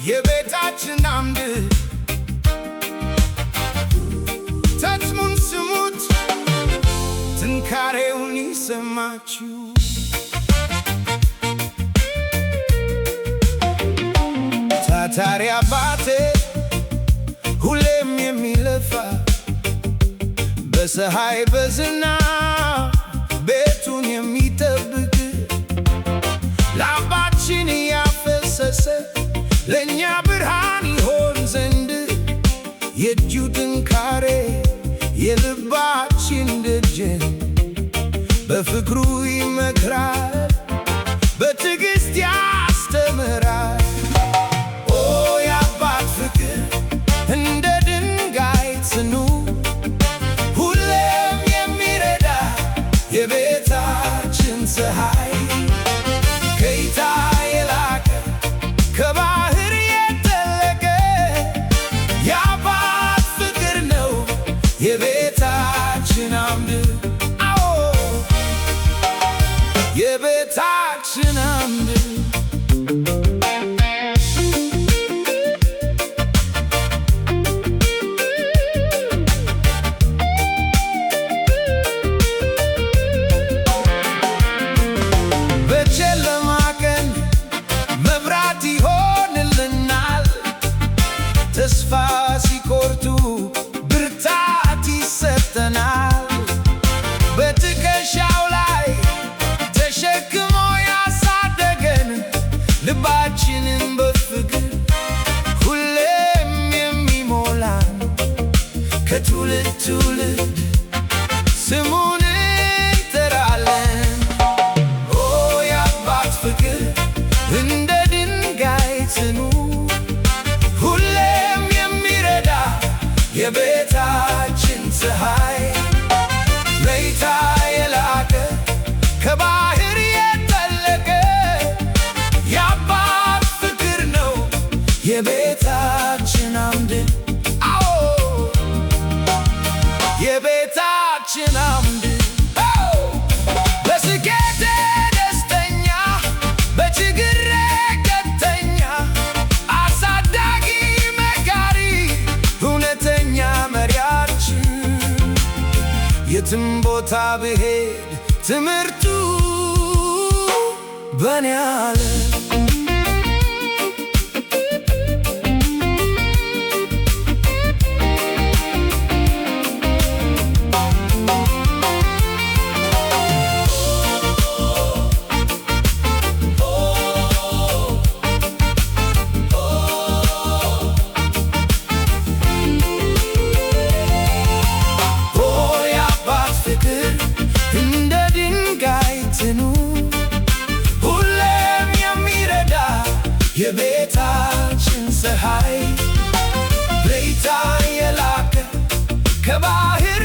የቤታችን አምድ ተትሙን ስሙት ጥንካሬውን ይሰማችሁ ታታሪ አባቴ ሁሌም የሚለፋ በፀሐይ በዝናብ ቤቱን የሚጠብቅ ላባችን ያፈሰሰ ለእኛ ብርሃን ይሆን ዘንድ የእጁ ጥንካሬ የልባችን ደጀን በፍቅሩ ይመክራል በትዕግሥት ያስተምራል። ኦ የአባት ፍቅር እንደ ድንጋይ ጽኑ ሁሌም የሚረዳ የቤታችን ፀሐይ ከእይታ የላቀ ከባህር የጠለቀ የአባት ፍቅር ነው የቤታችን አምድ የቤታችን አምድ በጨለማ ቀን መብራት ይሆንልናል ተስፋ ሲቆርጡ ብርታት ይሰጠናል በትከሻው ላይ ተሸክሞ ያሳደገን ልባችንን በፍቅር ሁሌም የሚሞላን ከትውልድ ትውልድ ስሙን እንጠራለን። ኦ የአባት ፍቅር እንደ ድንጋይ ጽኑ ሁሌም የሚረዳ የቤታችን ፀሐይ ለእይታ የላቀ ከባህር የጠለቀ የአባት ፍቅር ነው የቤታችን አምድ የቤታችን አምድ በስኬቴ ደስተኛ በችግሬ ቀጥተኛ አሳዳጊ መካሪ እውነተኛ መሪያችን የትም ቦታ ብሄድ ትምህርቱ በኔ አለ እንደ ድንጋይ ጽኑ ሁሌም የሚረዳ የቤታችን ፀሐይ ለእይታ የላቀ ከባህር